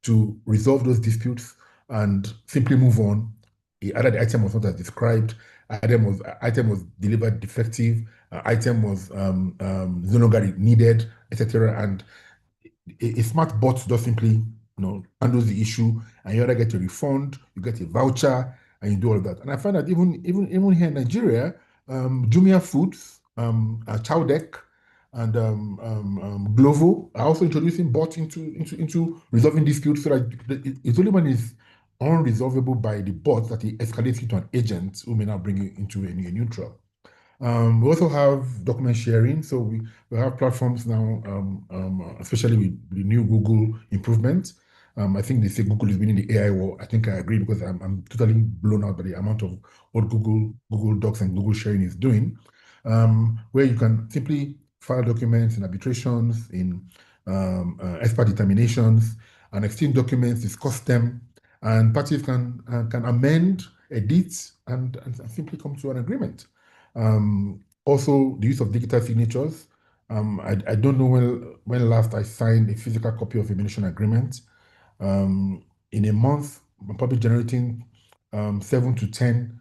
to resolve those disputes and simply move on. Either the item was not as described, item was delivered defective, item was no longer needed, etc. And a smart bot just simply handles the issue, and you either get a refund, you get a voucher, and you do all of that. And I find that even here in Nigeria, Jumia Foods, Chowdeck, and Glovo are also introducing bots into resolving disputes, so that it's only when it's unresolvable by the bot that it escalates into an agent who may now bring you into a neutral. We also have document sharing. So we have platforms now, especially with the new Google improvements. I think they say Google is winning the AI war. I think I agree, because I'm totally blown out by the amount of what Google Docs and Google sharing is doing, where you can simply file documents in arbitrations, in expert determinations, and exchange documents, discuss them, and parties can amend, edit, and simply come to an agreement. Also, the use of digital signatures. I don't know when last I signed a physical copy of a mediation agreement. In a month, I'm probably generating 7 to 10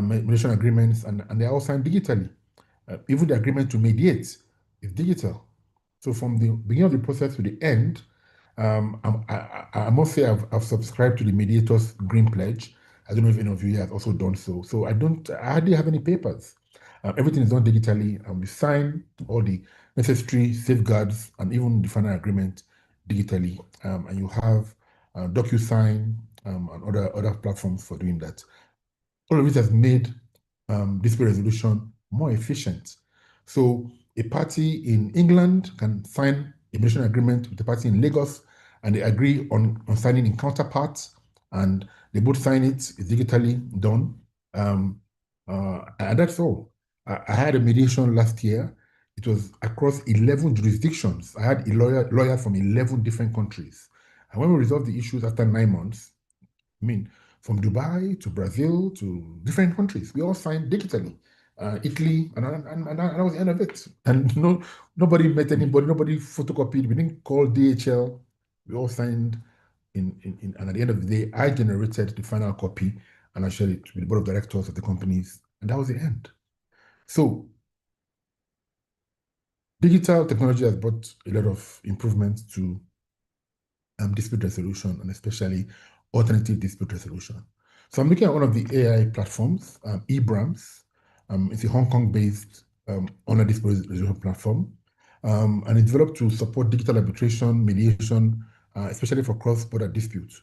mediation agreements, and they're all signed digitally. Even the agreement to mediate is digital. So from the beginning of the process to the end, I must say I've subscribed to the Mediators Green Pledge. I don't know if any of you have also done so. So I hardly have any papers. Everything is done digitally, and we sign all the necessary safeguards and even the final agreement digitally. And you have DocuSign and other platforms for doing that. All of this has made dispute resolution more efficient. So a party in England can sign a mediation agreement with a party in Lagos, and they agree on signing in counterparts, and they both sign it. It's digitally done. And that's all. I had a mediation last year. It was across 11 jurisdictions. I had a lawyer from 11 different countries. And when we resolved the issues after 9 months, I mean, from Dubai to Brazil to different countries, we all signed digitally. Italy, and that was the end of it. And nobody met anybody, nobody photocopied. We didn't call DHL. We all signed and at the end of the day, I generated the final copy, and I shared it with the board of directors of the companies, and that was the end. So digital technology has brought a lot of improvements to dispute resolution, and especially alternative dispute resolution. So I'm looking at one of the AI platforms, eBrams. It's a Hong Kong-based online dispute resolution platform, and it's developed to support digital arbitration, mediation, especially for cross-border disputes.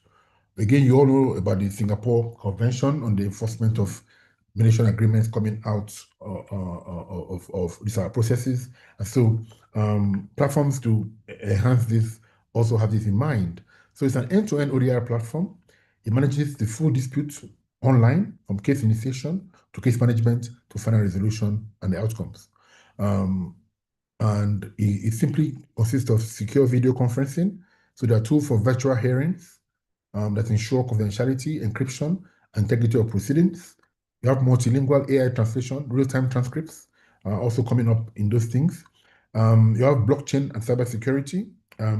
Again, you all know about the Singapore Convention on the enforcement of mediation agreements coming out of these processes. And so platforms to enhance this also have this in mind. So it's an end-to-end ODR platform. It manages the full dispute online, from case initiation to case management to final resolution and the outcomes. And it simply consists of secure video conferencing. So there are tools for virtual hearings that ensure confidentiality, encryption, and integrity of proceedings. You have multilingual AI translation, real-time transcripts, also coming up in those things. You have blockchain and cybersecurity.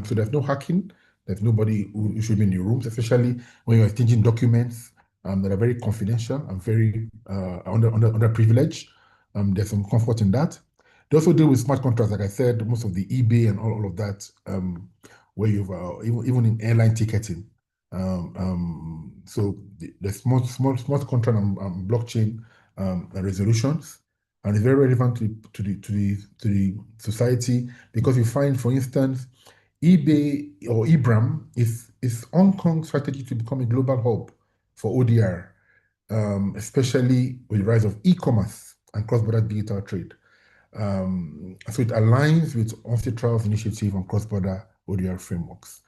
So there's no hacking. There's nobody who should be in the rooms, especially when you're exchanging documents that are very confidential and very underprivileged. There's some comfort in that. They also deal with smart contracts, like I said, most of the eBay and all of that, where you've even in airline ticketing. So the smart contract and blockchain resolutions, and it's very relevant to the society, because you find, for instance, eBay or eBram is Hong Kong's strategy to become a global hub for ODR, especially with the rise of e-commerce and cross-border digital trade. So it aligns with UNCITRAL's initiative on cross-border ODR frameworks.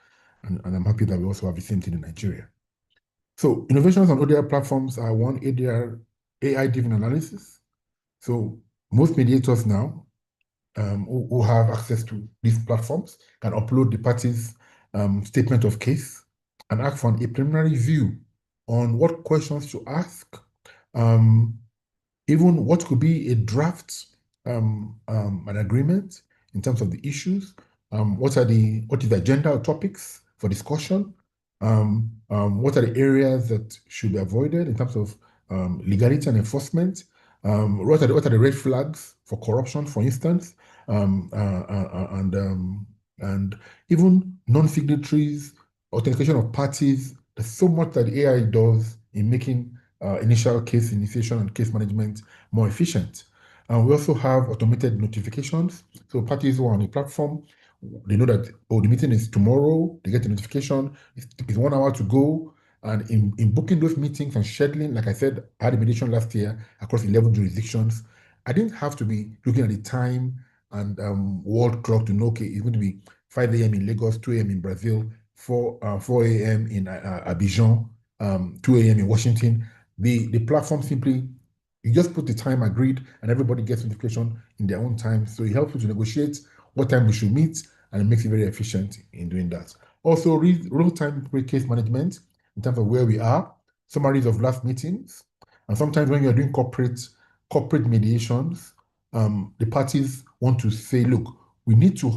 And I'm happy that we also have the same thing in Nigeria. So innovations on ODR platforms are one, ADR, AI-driven analysis. So most mediators now who have access to these platforms can upload the party's statement of case and ask for a preliminary view on what questions to ask, even what could be a draft, an agreement in terms of the issues, what is the agenda or topics for discussion, What are the areas that should be avoided in terms of legality and enforcement? What are the red flags for corruption, for instance, and even non-signatories, authentication of parties. There's so much that AI does in making initial case initiation and case management more efficient. And we also have automated notifications. So parties who are on the platform, they know that, oh, the meeting is tomorrow, they get a notification, it's 1 hour to go. And in booking those meetings and scheduling, like I said, I had a mediation last year across 11 jurisdictions. I didn't have to be looking at the time and world clock to know, okay, it's going to be 5 a.m. in Lagos, 2 a.m. in Brazil, 4 a.m. in Abidjan, 2 a.m. in Washington. The platform simply, you just put the time agreed and everybody gets notification in their own time. So it helps you to negotiate what time we should meet, and it makes it very efficient in doing that. Also, real-time case management in terms of where we are, summaries of last meetings, and sometimes when you're doing corporate mediations, the parties want to say, look, we need to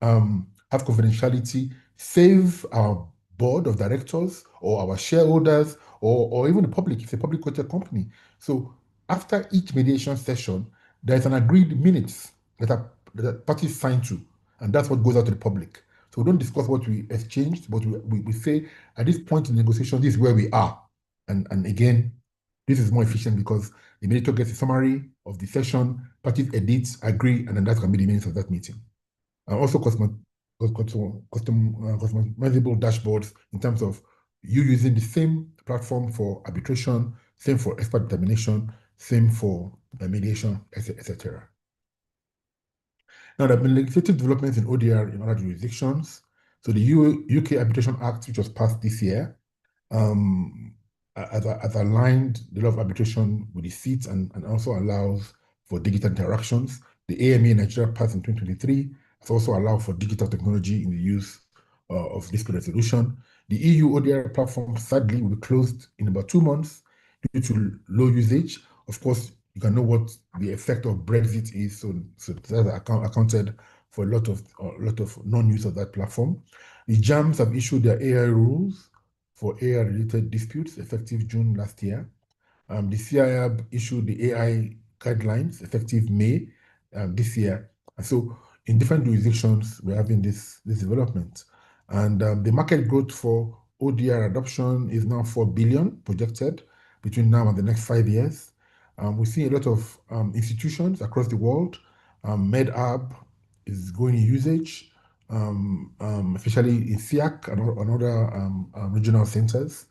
have confidentiality, save our board of directors or our shareholders or even the public, if it's a public quoted company. So after each mediation session, there's an agreed minutes that parties sign to, and that's what goes out to the public. So we don't discuss what we exchanged, but we say at this point in the negotiation, this is where we are. And again, this is more efficient because the mediator gets a summary of the session, parties edit, agree, and then that can be the minutes of that meeting. And also customizable dashboards in terms of you using the same platform for arbitration, same for expert determination, same for mediation, etc. Now, there have been legislative developments in ODR in other jurisdictions. So the UK Arbitration Act, which was passed this year, has aligned the law of arbitration with the seats and also allows for digital interactions. The AMA in Nigeria passed in 2023 has also allowed for digital technology in the use of dispute resolution. The EU ODR platform, sadly, will be closed in about 2 months due to low usage. Of course, you can know what the effect of Brexit is, so that accounted for a lot of non-use of that platform. The JAMs have issued their AI rules for AI-related disputes effective June last year. The FCIArb issued the AI guidelines effective May this year. And so in different jurisdictions, we're having this development. And the market growth for ODR adoption is now 4 billion projected between now and the next 5 years. We see a lot of institutions across the world. MedArb is growing in usage, especially in FIAC and other regional centers.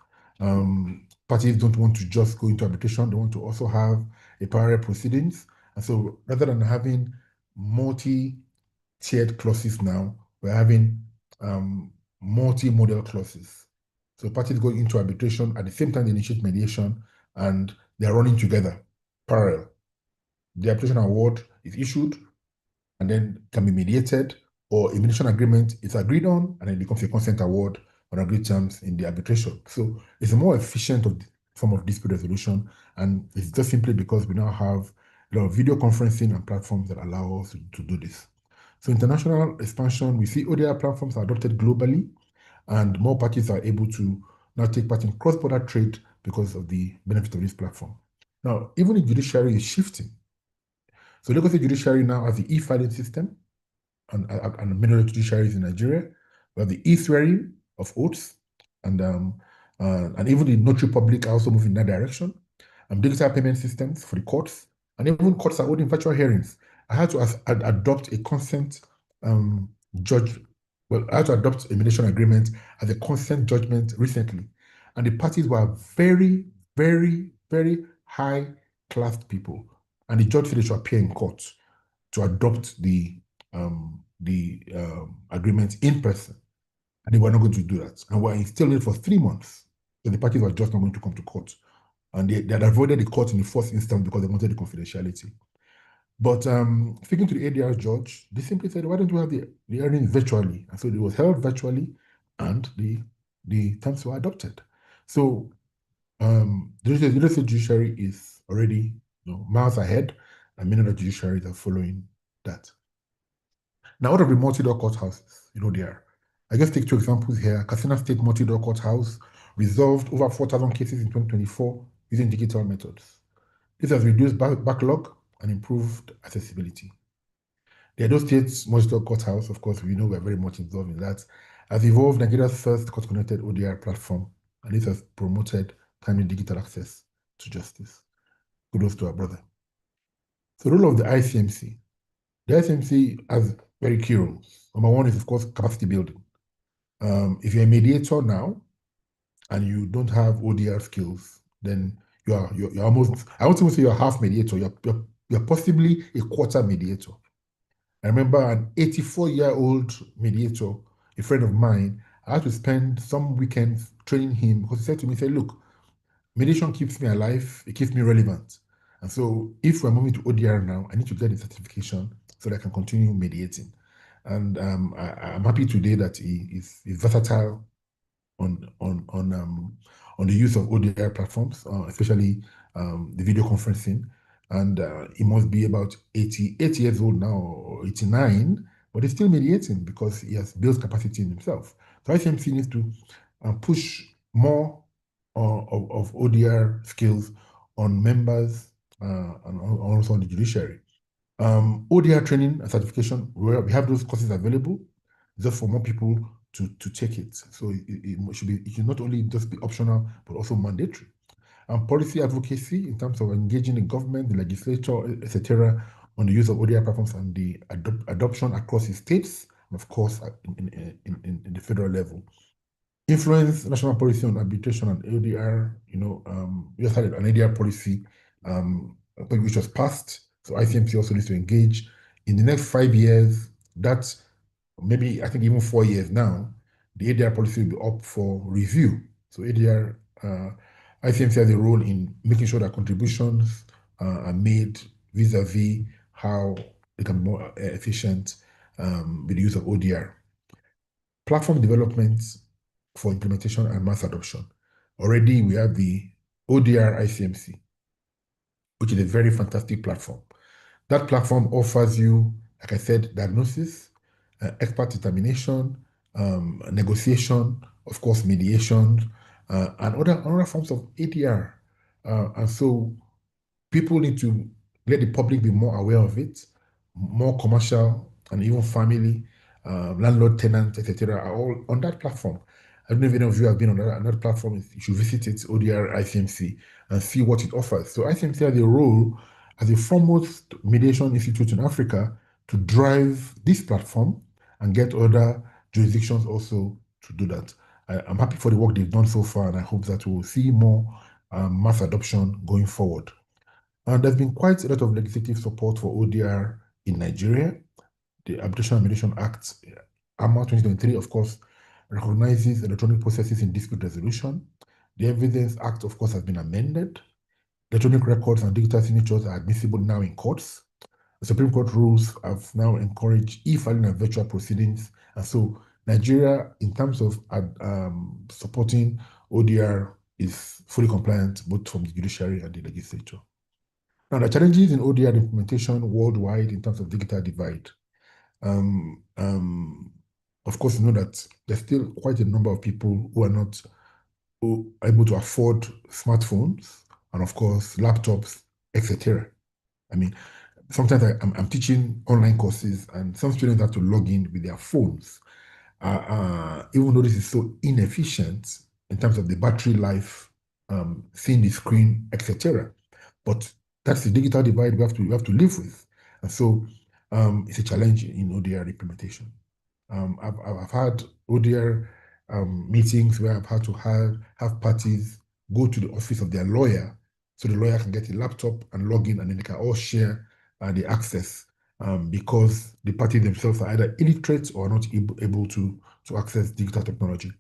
Parties don't want to just go into arbitration, they want to also have a parallel proceedings. And so rather than having multi-tiered clauses now, we're having multi-model clauses. So parties go into arbitration at the same time they initiate mediation, and they're running together, parallel. The arbitration award is issued and then can be mediated, or a mediation agreement is agreed on and then it becomes a consent award on agreed terms in the arbitration. So it's a more efficient form of dispute resolution, and it's just simply because we now have a lot of video conferencing and platforms that allow us to do this. So international expansion, we see ODR platforms are adopted globally, and more parties are able to now take part in cross-border trade because of the benefit of this platform. Now, even the judiciary is shifting. So Lagos State Judiciary now has the e-filing system, and many other judiciaries in Nigeria. We have the e-swearing of oaths, and even the notary public are also moving in that direction. Digital payment systems for the courts, and even courts are holding virtual hearings. I had to adopt a consent judge. Well, I had to adopt a mediation agreement as a consent judgment recently, and the parties were very, very, very high-class people, and the judge said they should appear in court to adopt the agreement in person, and they were not going to do that, and were still late for 3 months. So the parties were just not going to come to court, and they had avoided the court in the first instance because they wanted the confidentiality. But speaking to the ADR judge, they simply said, why don't we have the hearing virtually? And so it was held virtually, and the terms were adopted. So the judiciary is already miles ahead, and many other judiciaries are following that. Now, out of the multi-law courthouses, there I just take two examples here. Katsina State Multi-Door Courthouse resolved over 4,000 cases in 2024 using digital methods. This has reduced backlog and improved accessibility. The Edo State Multi-Door Courthouse, of course, we know we're very much involved in that, has evolved Nigeria's first court-connected ODR platform, and this has promoted timely digital access to justice. Kudos to our brother. So the role of the ICMC. The ICMC has very key roles. Number one is, of course, capacity building. If you're a mediator now and you don't have ODR skills, then you're almost, I won't even say you're half mediator, you're possibly a quarter mediator. I remember an 84-year-old mediator, a friend of mine, I had to spend some weekends training him because he said to me, look, mediation keeps me alive, it keeps me relevant. And so if we're moving to ODR now, I need to get the certification so that I can continue mediating. And I'm happy today that he is versatile on the use of ODR platforms, especially the video conferencing. And he must be about 88 years old now, or 89, but he's still mediating because he has built capacity in himself. So ICMC needs to push more of ODR skills on members and also on the judiciary. ODR training and certification, where we have those courses available, just for more people to take it. So it should not only just be optional, but also mandatory. Policy advocacy in terms of engaging the government, the legislature, etc., on the use of ODR platforms and the adoption across the states, and of course in the federal level. Influence national policy on arbitration and ODR. We just had an ADR policy which was passed. So ICMC also needs to engage. In the next 5 years, that's maybe I think even 4 years now, the ADR policy will be up for review. So ADR, ICMC has a role in making sure that contributions are made vis-a-vis how they can be more efficient with the use of ODR. Platform development for implementation and mass adoption. Already we have the ODR ICMC, which is a very fantastic platform. That platform offers you, like I said, diagnosis, expert determination, negotiation, of course, mediation, and other forms of ADR. And so people need to let the public be more aware of it. More commercial and even family, landlord, tenant, etc., are all on that platform. I don't know if any of you have been on another platform. You should visit it, ODR ICMC, and see what it offers. So ICMC has a role as a foremost mediation institute in Africa to drive this platform and get other jurisdictions also to do that. I'm happy for the work they've done so far, and I hope that we'll see more mass adoption going forward. And there's been quite a lot of legislative support for ODR in Nigeria. The Arbitration and Mediation Act, AMA 2023, of course, recognizes electronic processes in dispute resolution. The Evidence Act, of course, has been amended. Electronic records and digital signatures are admissible now in courts. The Supreme Court rules have now encouraged e-filing and virtual proceedings. And so Nigeria, in terms of supporting ODR, is fully compliant both from the judiciary and the legislature. Now, the challenges in ODR implementation worldwide in terms of digital divide. Of course, you know that there's still quite a number of people who are not able to afford smartphones and, of course, laptops, etc. I mean, sometimes I'm teaching online courses and some students have to log in with their phones. Even though this is so inefficient in terms of the battery life, seeing the screen, etc. But that's the digital divide we have to live with. And so it's a challenge in ODR implementation. I've had ODR meetings where I've had to have parties go to the office of their lawyer so the lawyer can get a laptop and log in, and then they can all share the access because the parties themselves are either illiterate or not able to access digital technology.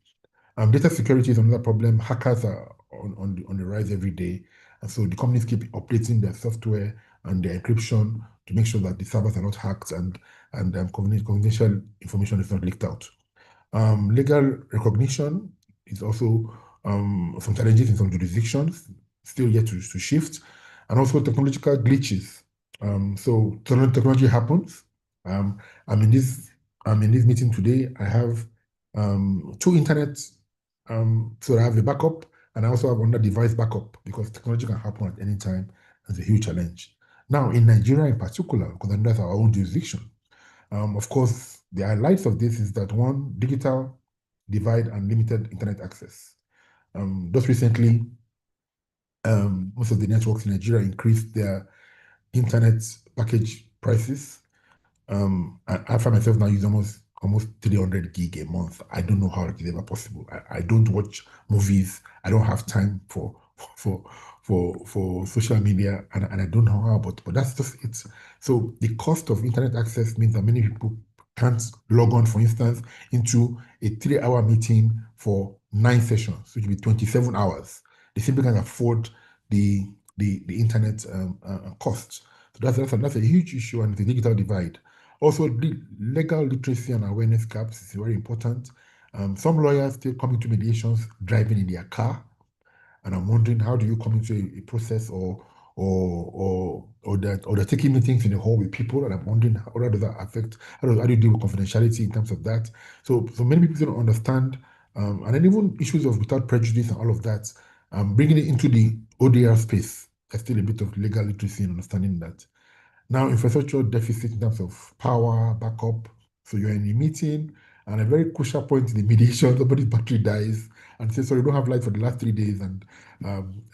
Data security is another problem. Hackers are on the rise every day. And so the companies keep updating their software and their encryption to make sure that the servers are not hacked and confidential information is not leaked out. Legal recognition is also some challenges in some jurisdictions, still yet to shift, and also technological glitches. So technology happens. I'm in this meeting today. I have two internet, so I have a backup, and I also have another device backup because technology can happen at any time. It's a huge challenge. Now, in Nigeria in particular, because that's our own jurisdiction, of course, the highlights of this is that one, digital divide and limited internet access. Just recently, most of the networks in Nigeria increased their internet package prices. I find myself now using almost 300 gig a month. I don't know how it is ever possible. I don't watch movies. I don't have time for for social media, and I don't know how, but that's just it. So the cost of internet access means that many people can't log on, for instance, into a 3-hour meeting for 9 sessions, which would be 27 hours. They simply can't afford the internet costs. So that's a huge issue, and the digital divide. Also, legal literacy and awareness gaps is very important. Some lawyers still come into mediations driving in their car, and I'm wondering, how do you come into a process or they're taking meetings in the hall with people, and I'm wondering how does that affect, how do you deal with confidentiality in terms of that? So many people don't understand, and then even issues of without prejudice and all of that, bringing it into the ODR space. There's still a bit of legal literacy and understanding that. Now, infrastructure deficit in terms of power, backup. So you're in a meeting, and a very crucial point in the mediation, somebody's battery dies, and say, sorry, we don't have light for the last 3 days, and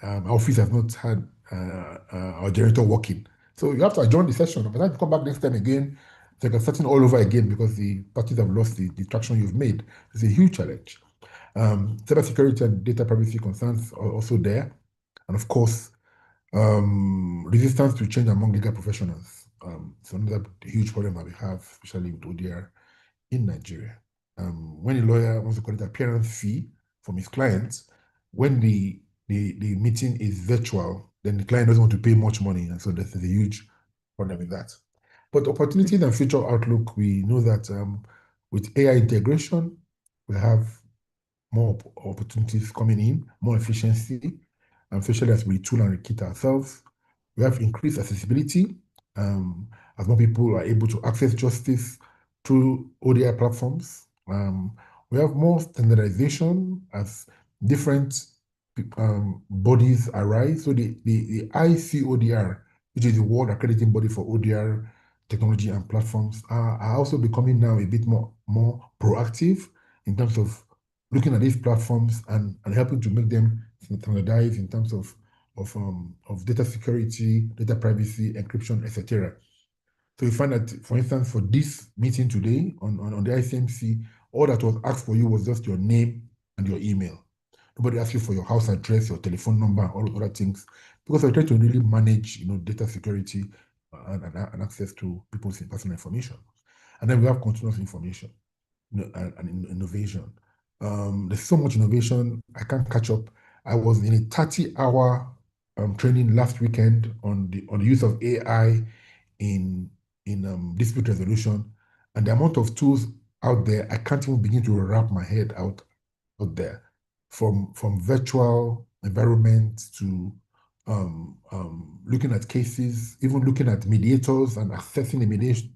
our office has not had our generator working. So you have to adjourn the session. By the time you come back next time again, it's like starting all over again because the parties have lost the traction you've made. It's a huge challenge. Cybersecurity and data privacy concerns are also there. And of course, resistance to change among legal professionals. It's another huge problem that we have, especially with ODR in Nigeria. When a lawyer wants to collect appearance fee from his clients, when the meeting is virtual, then the client doesn't want to pay much money, and so there's a huge problem with that. But opportunities and future outlook, we know that with AI integration, we have more opportunities coming in, more efficiency, and especially as we tool and rekit ourselves. We have increased accessibility as more people are able to access justice through ODI platforms. We have more standardization as different bodies arise. So the ICODR, which is the World Accrediting Body for ODR technology and platforms, are also becoming now a bit more proactive in terms of looking at these platforms and helping to make them standardized in terms of data security, data privacy, encryption, etc. So you find that, for instance, for this meeting today on the ICMC, all that was asked for you was just your name and your email. Nobody asked you for your house address, your telephone number, all other things, because we're trying to really manage, data security and access to people's personal information. And then we have continuous information, and innovation. There's so much innovation, I can't catch up. I was in a 30-hour training last weekend on the use of AI in dispute resolution, and the amount of tools out there, I can't even begin to wrap my head out there, from virtual environment to looking at cases, even looking at mediators and assessing the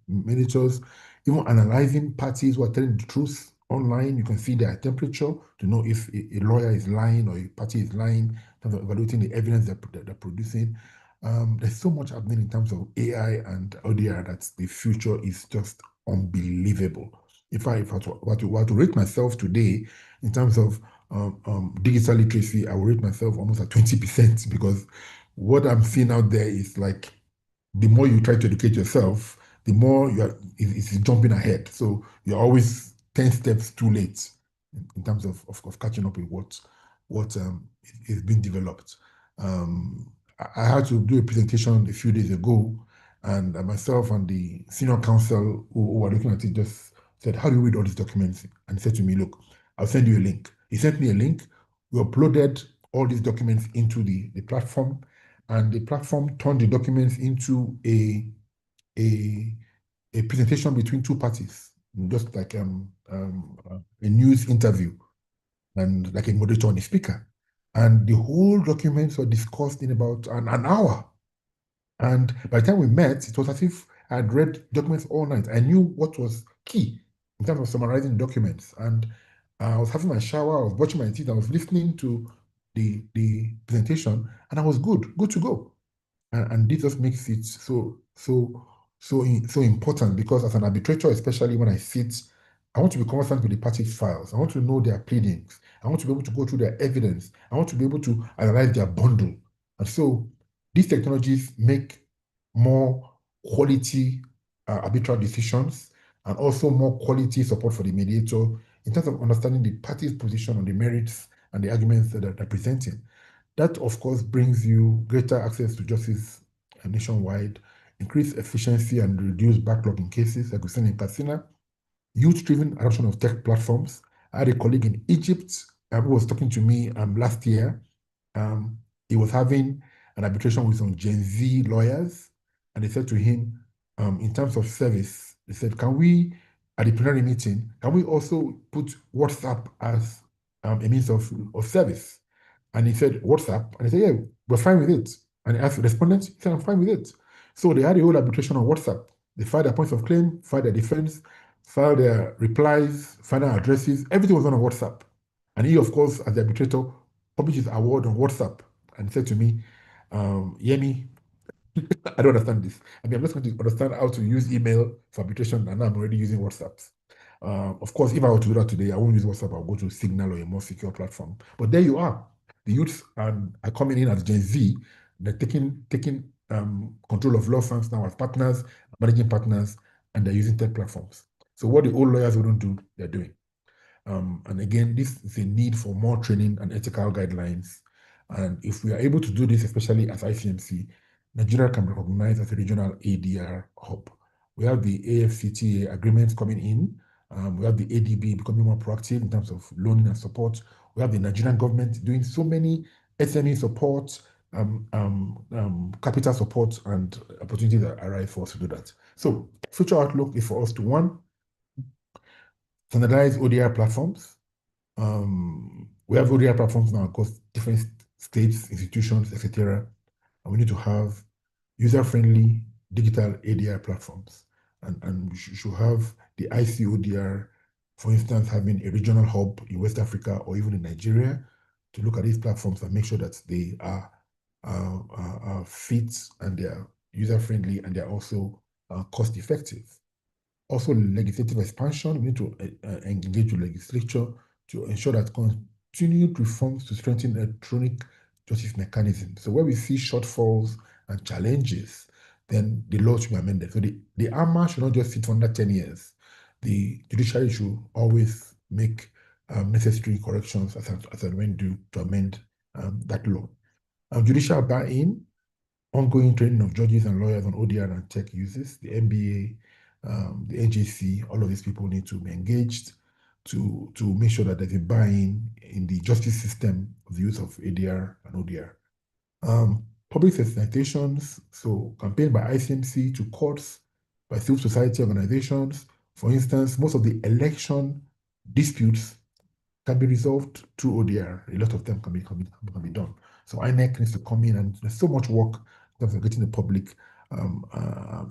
mediators, even analyzing parties who are telling the truth online. You can see their temperature to know if a lawyer is lying or a party is lying, in terms of evaluating the evidence they're producing. There's so much happening in terms of AI and ODR that the future is just unbelievable. If I were to rate myself today in terms of digital literacy, I will rate myself almost at 20%, because what I'm seeing out there is like, the more you try to educate yourself, the more it's jumping ahead. So you're always 10 steps too late in terms of catching up with what is being developed. I had to do a presentation a few days ago, and myself and the senior counsel who were looking at it just said, how do you read all these documents? And he said to me, look, I'll send you a link. He sent me a link. We uploaded all these documents into the platform, and the platform turned the documents into a presentation between two parties, just like a news interview, and like a moderator and a speaker. And the whole documents were discussed in about an hour. And by the time we met, it was as if I had read documents all night. I knew what was key in terms of summarizing documents. And I was having my shower, I was brushing my teeth, I was listening to the presentation, and I was good to go. And this just makes it so important, because as an arbitrator, especially when I sit, I want to be conversant with the party files. I want to know their pleadings. I want to be able to go through their evidence. I want to be able to analyze their bundle. And so these technologies make more quality arbitral decisions, and also more quality support for the mediator in terms of understanding the party's position on the merits and the arguments that they're presenting. That, of course, brings you greater access to justice nationwide, increased efficiency and reduced backlog in cases, like we said in Katsina, youth-driven adoption of tech platforms. I had a colleague in Egypt who was talking to me last year. He was having an arbitration with some Gen Z lawyers, and they said to him, in terms of service, they said, can we, at the plenary meeting, can we also put WhatsApp as a means of service? And he said, WhatsApp? And he said, yeah, we're fine with it. And he asked the respondent, he said, I'm fine with it. So they had a whole arbitration on WhatsApp. They filed their points of claim, filed their defense, filed their replies, final addresses. Everything was done on WhatsApp. And he, of course, as the arbitrator, published his award on WhatsApp and said to me, Yemi, I don't understand this. I mean, I'm just going to understand how to use email for arbitration, and now I'm already using WhatsApp. Of course, if I were to do that today, I won't use WhatsApp. I'll go to Signal or a more secure platform. But there you are. The youths are coming in as Gen Z. They're taking control of law firms now as partners, managing partners, and they're using tech platforms. So what the old lawyers wouldn't do, they're doing. And again, this is a need for more training and ethical guidelines. And if we are able to do this, especially as ICMC, Nigeria can be recognized as a regional ADR hub. We have the AFCTA agreements coming in. We have the ADB becoming more proactive in terms of loaning and support. We have the Nigerian government doing so many SME support, capital support, and opportunities that arise for us to do that. So future outlook is for us to, one, standardize ODR platforms. We have ODR platforms now across different states, institutions, etc. And we need to have user-friendly digital ADR platforms. And we should have the ICODR, for instance, having a regional hub in West Africa or even in Nigeria to look at these platforms and make sure that they are fit and they are user-friendly and they are also cost-effective. Also, legislative expansion, we need to engage with legislature to ensure that continued reforms to strengthen electronic justice mechanisms. So where we see shortfalls and challenges, then the law should be amended. So the AMA should not just sit for under 10 years. The judiciary should always make necessary corrections as and when due to amend that law. Judicial buy-in, ongoing training of judges and lawyers on ODR and tech uses, the MBA, the AJC, all of these people need to be engaged to make sure that there's a buy-in in the justice system of the use of ADR and ODR. Public sensitizations, so campaign by ICMC to courts, by civil society organizations. For instance, most of the election disputes can be resolved through ODR. A lot of them can be done. So INEC needs to come in, and there's so much work in terms of getting the public,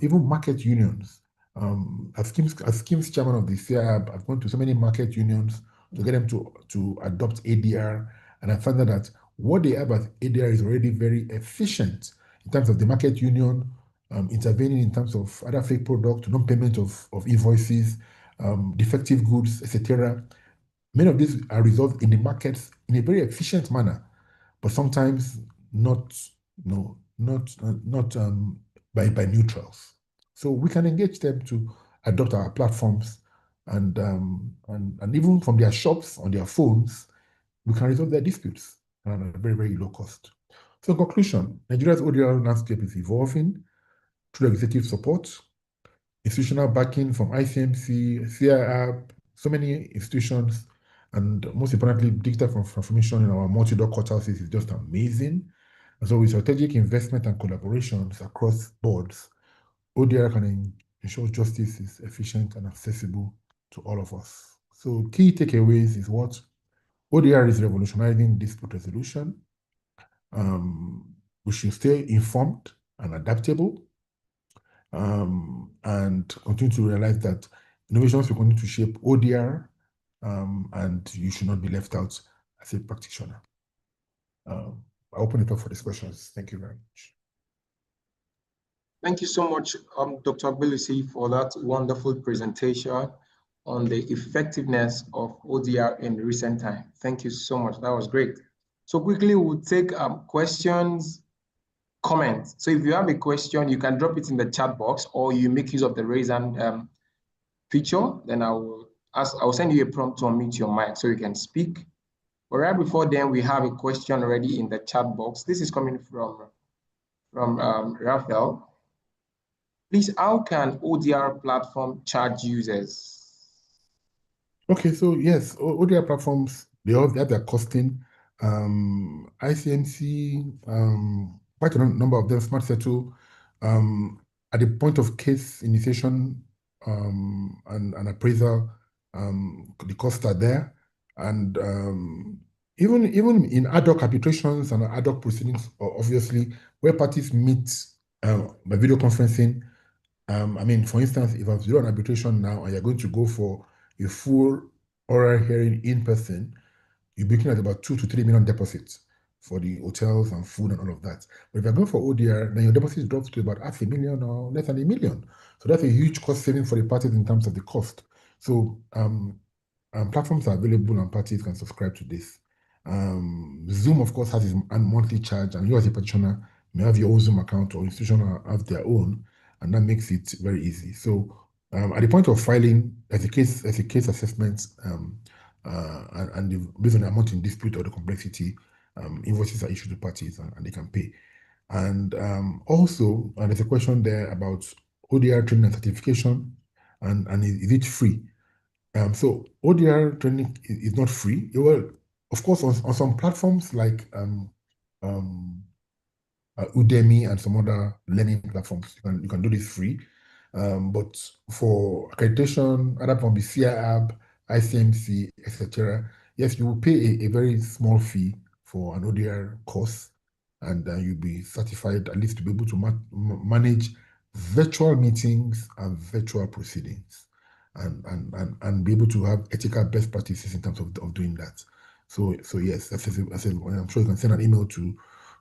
even market unions. As Kim's chairman of the FCIArb, I've gone to so many market unions to get them to adopt ADR, and I found that what they have as ADR is already very efficient in terms of the market union intervening in terms of other fake products, non-payment of invoices, defective goods, etc. Many of these are resolved in the markets in a very efficient manner, but sometimes not by neutrals. So we can engage them to adopt our platforms, and even from their shops on their phones, we can resolve their disputes at a very, very low cost. So in conclusion, Nigeria's ODR landscape is evolving through executive support, institutional backing from ICMC, FCIArb, so many institutions, and most importantly, digital transformation in our multi-door courthouses is just amazing. And so with strategic investment and collaborations across boards, ODR can ensure justice is efficient and accessible to all of us. So key takeaways is what? ODR is revolutionizing dispute resolution. We should stay informed and adaptable, and continue to realize that innovations will continue to shape ODR and you should not be left out as a practitioner. I open it up for discussions. Thank you very much. Thank you so much, Dr. Agbelusi, for that wonderful presentation on the effectiveness of ODR in recent time. Thank you so much. That was great. So quickly, we'll take questions, comments. So if you have a question, you can drop it in the chat box, or you make use of the raise hand feature. Then I will send you a prompt to unmute your mic so you can speak. But right before then, we have a question already in the chat box. This is coming from Raphael. Please, how can ODR platform charge users? Okay, so yes, ODR platforms, they all have their costing. ICMC, quite a number of them, Smart Settle, at the point of case initiation and appraisal, the costs are there. And even in ad hoc arbitrations and ad hoc proceedings, obviously, where parties meet by video conferencing, I mean, for instance, if I was doing an arbitration now and you're going to go for a full oral hearing in person, you're looking at about 2 to 3 million deposits for the hotels and food and all of that. But if you're going for ODR, then your deposits drops to about $500,000 or less than $1 million. So that's a huge cost saving for the parties in terms of the cost. So platforms are available and parties can subscribe to this. Zoom, of course, has its monthly charge, and you as a practitioner may have your own Zoom account, or institution have their own, and that makes it very easy. So at the point of filing, as a case assessment, and based on the amount in dispute or the complexity, invoices are issued to parties and they can pay. And also, there's a question there about ODR training and certification, and is it free? So ODR training is not free. Well, of course, on some platforms like Udemy and some other learning platforms, you can do this free. But for accreditation, either from the FCIArb, ICMC, etc., yes, you will pay a very small fee for an ODR course, and you'll be certified at least to be able to manage virtual meetings and virtual proceedings, and be able to have ethical best practices in terms of doing that. So yes, I'm sure you can send an email to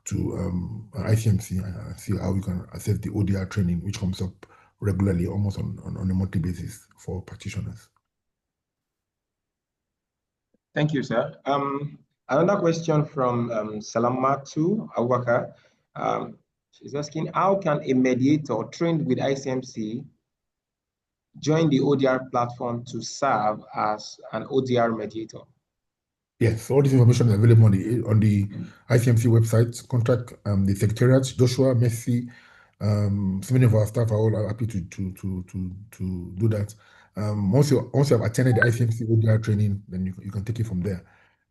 ICMC and see how you can assess the ODR training, which comes up regularly, almost on a monthly basis for practitioners. Thank you, sir. Another question from Salamatu Awaka. She's asking, how can a mediator trained with ICMC join the ODR platform to serve as an ODR mediator? Yes, all this information is available on the ICMC website. Contact the Secretariat, Joshua, Messi. So many of our staff are all happy to do that. Once you have attended the ICMC ODR training, then you can take it from there.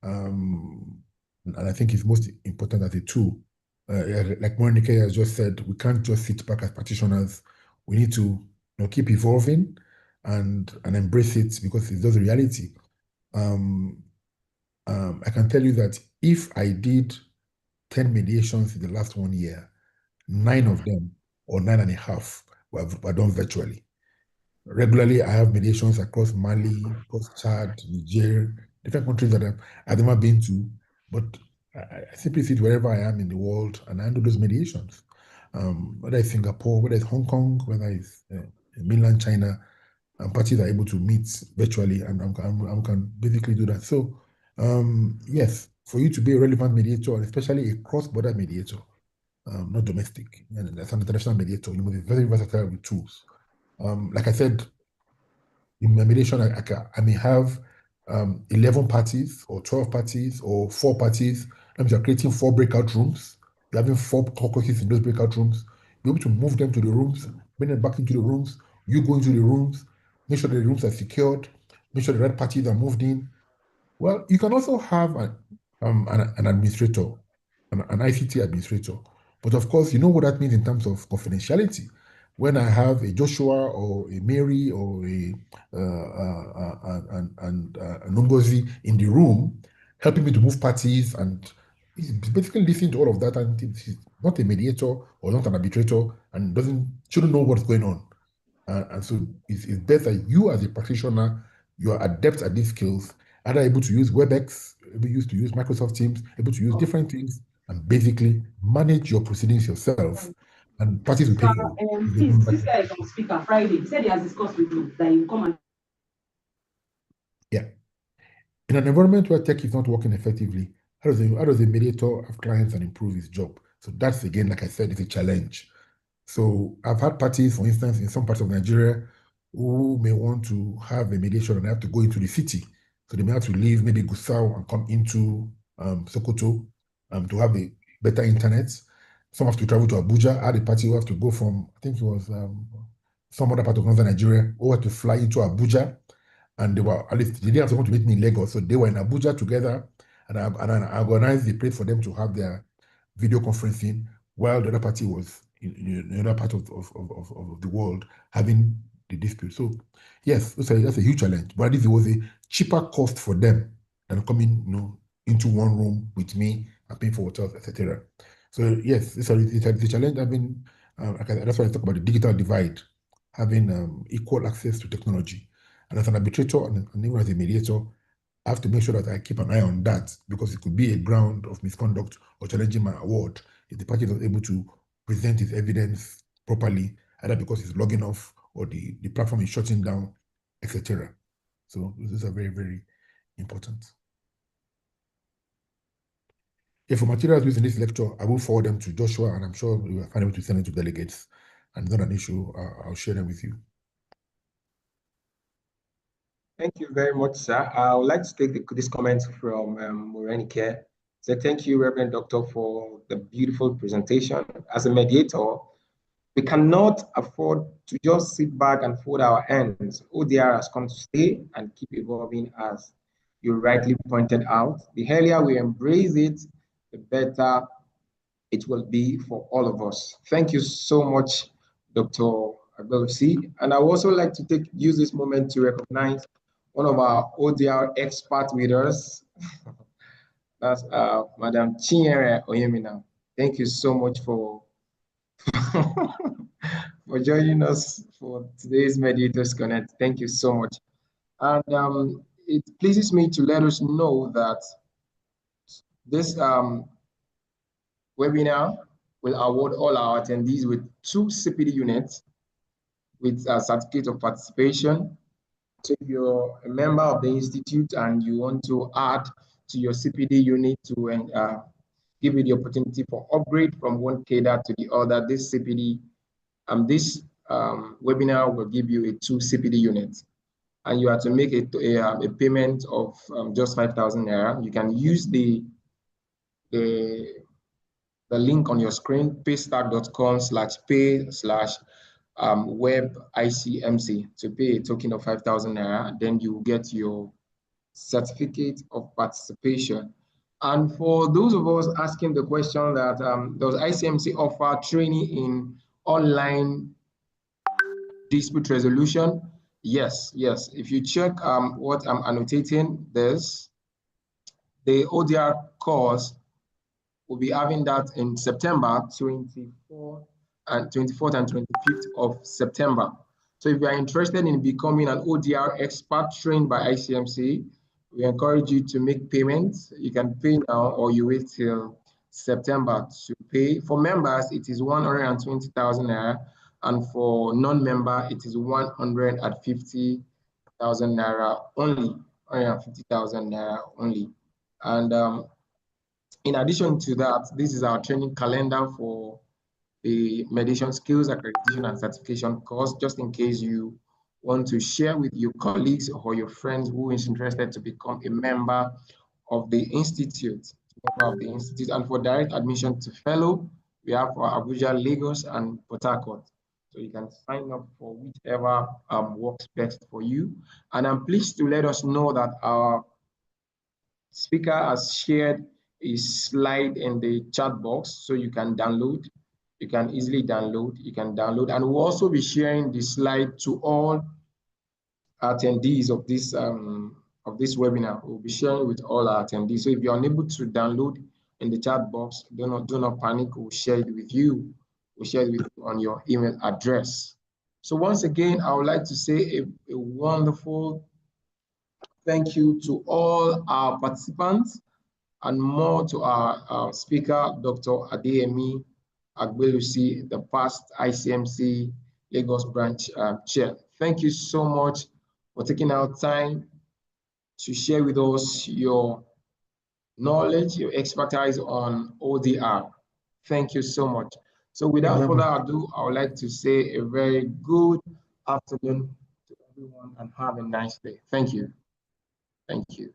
And I think it's most important as a tool. Like Monica has just said, we can't just sit back as practitioners. We need to keep evolving and embrace it, because it's just a reality. I can tell you that if I did 10 mediations in the last 1 year, 9 of them, or 9.5, were done virtually. Regularly, I have mediations across Mali, across Chad, Niger, different countries that I've never been to, but I simply sit wherever I am in the world and I handle those mediations. Whether it's Singapore, whether it's Hong Kong, whether it's mainland China, parties are able to meet virtually, and I can basically do that. So, yes, for you to be a relevant mediator, and especially a cross-border mediator, not domestic, and as an international mediator, you must be very versatile with tools. Like I said, in my mediation, I may have 11 parties or 12 parties or 4 parties. That means you're creating 4 breakout rooms. You're having 4 caucuses in those breakout rooms. Be able to move them to the rooms, bring them back into the rooms, you go into the rooms, make sure the rooms are secured, make sure the right parties are moved in. Well, you can also have an administrator, an ICT administrator. But of course, you know what that means in terms of confidentiality. When I have a Joshua or a Mary or a Nongozi in the room, helping me to move parties, and he's basically listening to all of that, and he's not a mediator or not an arbitrator, and shouldn't know what's going on. And so it's best that you as a practitioner you are adept at these skills, either able to use WebEx, able to use Microsoft Teams, able to use different things, and basically manage your proceedings yourself, and parties will pay for it. Please, this guy is on speaker Friday. He said he has discussed with you that he will come and. Yeah. In an environment where tech is not working effectively, how does a mediator have clients and improve his job? So that's, again, like I said, it's a challenge. So I've had parties, for instance, in some parts of Nigeria, who may want to have a mediation and have to go into the city. So they may have to leave maybe Gusau and come into Sokoto to have a better internet. Some have to travel to Abuja. I had a party who have to go from, I think it was some other part of northern Nigeria, who had to fly into Abuja. And they were, at least they didn't have someone to meet me in Lagos. So they were in Abuja together, and I organized the place for them to have their video conferencing while the other party was in another part of the world having the dispute. So yes, that's a huge challenge. But it was a cheaper cost for them than coming, into one room with me and paying for hotels, etc. So yes, it's a challenge. That's why I talk about the digital divide, having equal access to technology. And as an arbitrator and even as a mediator, I have to make sure that I keep an eye on that, because it could be a ground of misconduct or challenging my award if the party is not able to present its evidence properly, either because it's logging off or the platform is shutting down, etc. So these are very, very important. For materials used in this lecture, I will forward them to Joshua, and I'm sure we will find a way to send them to delegates. And it's not an issue. I'll share them with you. Thank you very much, sir. I would like to take this comment from Morenike. So thank you, Reverend Doctor, for the beautiful presentation. As a mediator, we cannot afford to just sit back and fold our hands. ODR has come to stay and keep evolving, as you rightly pointed out. The earlier we embrace it, the better it will be for all of us. Thank you so much, Dr. Agbelusi. And I would also like to use this moment to recognize one of our ODR expert leaders. That's Madam Chinyere Oyemina. Thank you so much for for joining us for today's Mediators Connect. Thank you so much. And it pleases me to let us know that this webinar will award all our attendees with 2 CPD units with a certificate of participation. So if you're a member of the Institute and you want to add to your CPD unit to give you the opportunity for upgrade from one cadre to the other, this CPD, this webinar will give you a 2 CPD units. And you have to make a payment of just 5,000 Naira. You can use the link on your screen, paystack.com/pay/web ICMC to pay a token of 5,000 Naira. Then you get your certificate of participation. And for those of us asking the question that does ICMC offer training in online dispute resolution? Yes. If you check what I'm annotating, the ODR course will be having that in September 24th and 25th of September. So if you are interested in becoming an ODR expert trained by ICMC, we encourage you to make payments. You can pay now or you wait till September to pay. For members, it is 120,000 Naira, and for non-member, it is 150,000 Naira only, 150,000 Naira only. And in addition to that, this is our training calendar for the Mediation Skills Accreditation and Certification course, just in case you want to share with your colleagues or your friends who is interested to become a member of the Institute. And for direct admission to fellow, we have for Abuja, Lagos, and Port Harcourt. So you can sign up for whichever works best for you. And I'm pleased to let us know that our speaker has shared a slide in the chat box, so you can download. You can easily download. And we'll also be sharing the slide to all attendees of this webinar. We'll be sharing with all our attendees. So if you're unable to download in the chat box, do not panic. We'll share it with you. We'll share it with you on your email address. So once again, I would like to say a wonderful Thank you to all our participants and more to our speaker, Dr. Adeyemi Agbelusi, the past ICMC Lagos branch chair. Thank you so much for taking out time to share with us your knowledge, your expertise on ODR. Thank you so much. So without further ado, I would like to say a very good afternoon to everyone and have a nice day. Thank you. Thank you.